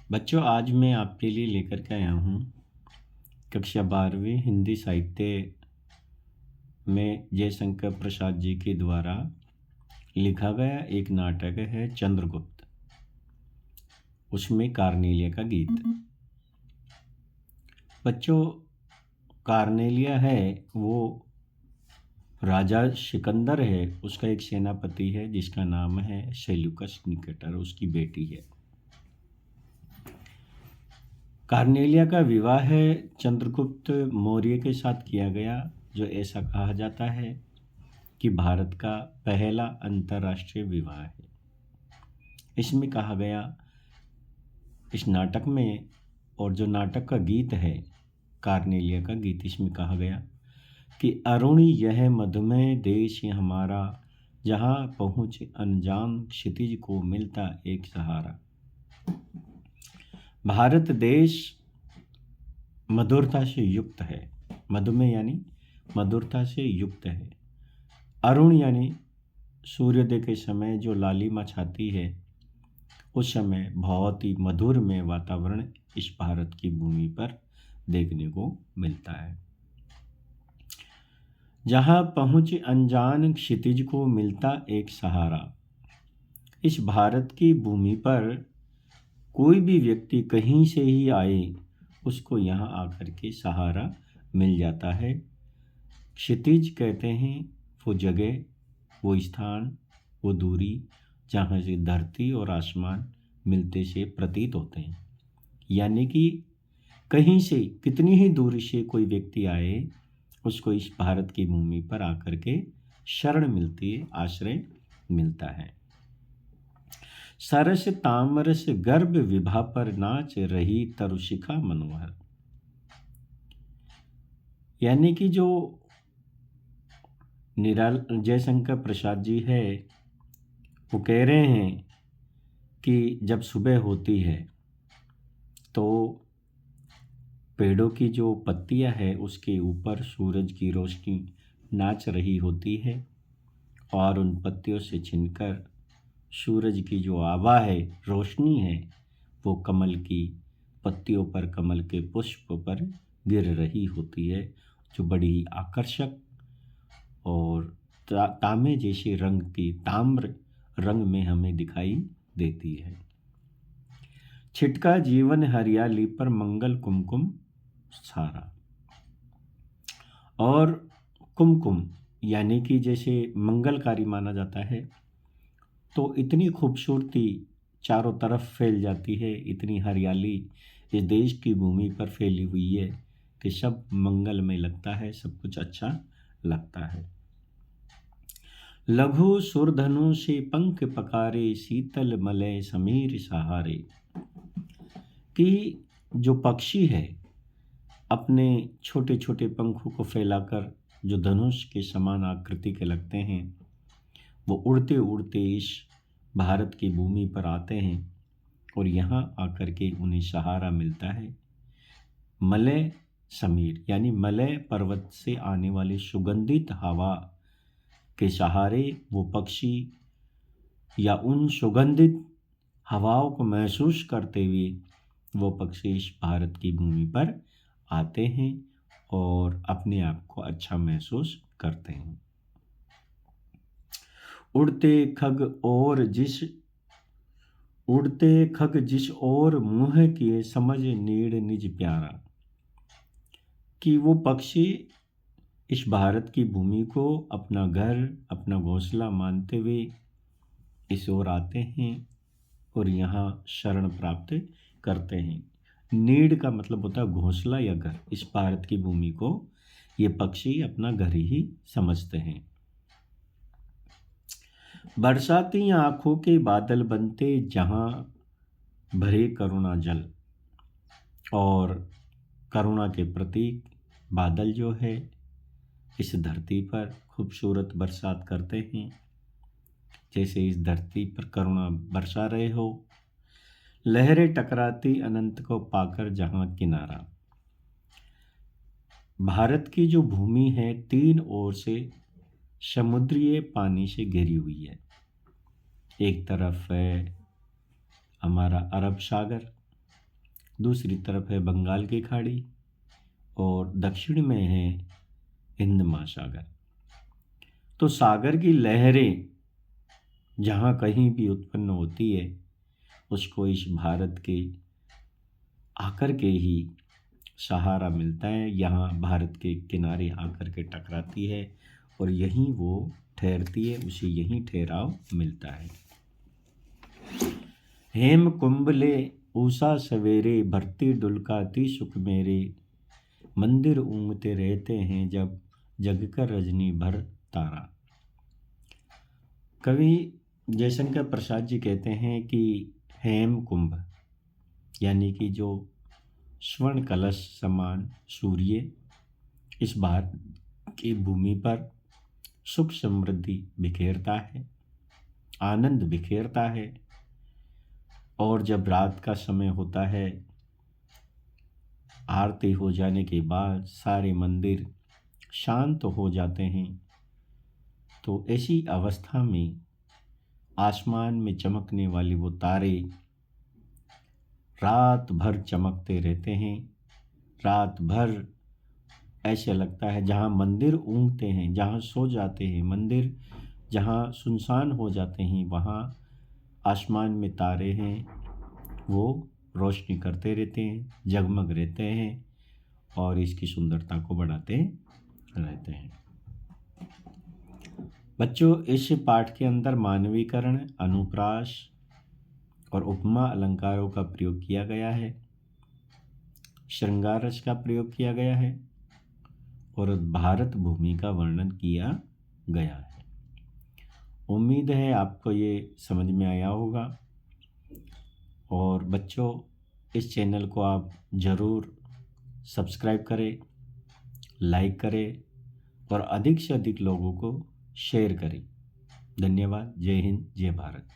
बच्चों, आज मैं आपके लिए लेकर के आया हूँ कक्षा 12वीं हिंदी साहित्य में जयशंकर प्रसाद जी के द्वारा लिखा गया एक नाटक है चंद्रगुप्त। उसमें कार्नेलिया का गीत। बच्चों, कार्नेलिया है वो राजा सिकंदर है, उसका एक सेनापति है जिसका नाम है सेल्यूकस निकेटर, उसकी बेटी है। कार्नेलिया का विवाह है चंद्रगुप्त मौर्य के साथ किया गया, जो ऐसा कहा जाता है कि भारत का पहला अंतर्राष्ट्रीय विवाह है। इसमें कहा गया, इस नाटक में, और जो नाटक का गीत है कार्नेलिया का गीत, इसमें कहा गया कि अरुण यह मधुमेह देश हमारा, जहाँ पहुँचे अनजान क्षितिज को मिलता एक सहारा। भारत देश मधुरता से युक्त है। मधुमेह यानी मधुरता से युक्त है। अरुण यानी सूर्योदय के समय जो लालिमा छाती है, उस समय बहुत ही मधुरमय वातावरण इस भारत की भूमि पर देखने को मिलता है। जहाँ पहुँचे अनजान क्षितिज को मिलता एक सहारा। इस भारत की भूमि पर कोई भी व्यक्ति कहीं से ही आए, उसको यहाँ आकर के सहारा मिल जाता है। क्षितिज कहते हैं वो जगह, वो स्थान, वो दूरी जहाँ से धरती और आसमान मिलते से प्रतीत होते हैं। यानी कि कहीं से कितनी ही दूरी से कोई व्यक्ति आए, उसको इस भारत की भूमि पर आकर के शरण मिलती है, आश्रय मिलता है। सरस तामरस गर्भ विभा पर नाच रही तरुशिखा मनोहर। यानी कि जो जयशंकर प्रसाद जी है, वो कह रहे हैं कि जब सुबह होती है तो पेड़ों की जो पत्तियां है उसके ऊपर सूरज की रोशनी नाच रही होती है, और उन पत्तियों से छिनकर सूरज की जो आभा है, रोशनी है, वो कमल की पत्तियों पर, कमल के पुष्प पर गिर रही होती है, जो बड़ी आकर्षक और तांबे जैसे रंग की, ताम्र रंग में हमें दिखाई देती है। छिटका जीवन हरियाली पर मंगल कुमकुम सारा। और कुमकुम यानी कि जैसे मंगलकारी माना जाता है, तो इतनी खूबसूरती चारों तरफ फैल जाती है, इतनी हरियाली इस देश की भूमि पर फैली हुई है कि सब मंगलमय लगता है, सब कुछ अच्छा लगता है। लघु सुरधनु से पंख पकारे, शीतल मलय समीर सहारे। कि जो पक्षी है अपने छोटे छोटे पंखों को फैलाकर, जो धनुष के समान आकृति के लगते हैं, वो उड़ते उड़ते इस भारत की भूमि पर आते हैं, और यहाँ आकर के उन्हें सहारा मिलता है। मलय समीर यानी मलय पर्वत से आने वाली सुगंधित हवा के सहारे वो पक्षी, या उन सुगंधित हवाओं को महसूस करते हुए वो पक्षी इस भारत की भूमि पर आते हैं और अपने आप को अच्छा महसूस करते हैं। उड़ते खग जिस और मुँह किए, समझ नीड़ निज प्यारा। कि वो पक्षी इस भारत की भूमि को अपना घर, अपना घोंसला मानते हुए इस ओर आते हैं और यहाँ शरण प्राप्त करते हैं। नीड़ का मतलब होता है घोंसला या घर। इस भारत की भूमि को ये पक्षी अपना घर ही समझते हैं। बरसाती आंखों के बादल बनते, जहाँ भरे करुणा जल। और करुणा के प्रतीक बादल जो है इस धरती पर खूबसूरत बरसात करते हैं, जैसे इस धरती पर करुणा बरसा रहे हो। लहरें टकराती अनंत को पाकर जहाँ किनारा। भारत की जो भूमि है तीन ओर से समुद्रीय पानी से घिरी हुई है। एक तरफ है हमारा अरब सागर, दूसरी तरफ है बंगाल की खाड़ी और दक्षिण में है हिंद महासागर। तो सागर की लहरें जहाँ कहीं भी उत्पन्न होती है उसको इस भारत के आकर के ही सहारा मिलता है, यहाँ भारत के किनारे आकर के टकराती है और यहीं वो ठहरती है, उसे यहीं ठहराव मिलता है। हेम कुंभले ऊषा सवेरे भरती डुलकाती सुख मेरे, मंदिर ऊँघते रहते हैं जब जगकर रजनी भर तारा। कवि जयशंकर प्रसाद जी कहते हैं कि हेम कुंभ यानी कि जो स्वर्ण कलश समान सूर्य इस भारत की भूमि पर सुख समृद्धि बिखेरता है, आनंद बिखेरता है। और जब रात का समय होता है, आरती हो जाने के बाद सारे मंदिर शांत हो जाते हैं, तो ऐसी अवस्था में आसमान में चमकने वाले वो तारे रात भर चमकते रहते हैं। रात भर ऐसे लगता है जहाँ मंदिर ऊँघते हैं, जहाँ सो जाते हैं मंदिर, जहाँ सुनसान हो जाते हैं, वहाँ आसमान में तारे हैं, वो रोशनी करते रहते हैं, जगमग रहते हैं और इसकी सुंदरता को बढ़ाते रहते हैं। बच्चों, इस पाठ के अंदर मानवीकरण, अनुप्रास और उपमा अलंकारों का प्रयोग किया गया है, श्रृंगार रस का प्रयोग किया गया है और भारत भूमि का वर्णन किया गया है। उम्मीद है आपको ये समझ में आया होगा। और बच्चों, इस चैनल को आप ज़रूर सब्सक्राइब करें, लाइक करें और अधिक से अधिक लोगों को शेयर करें। धन्यवाद। जय हिंद, जय भारत।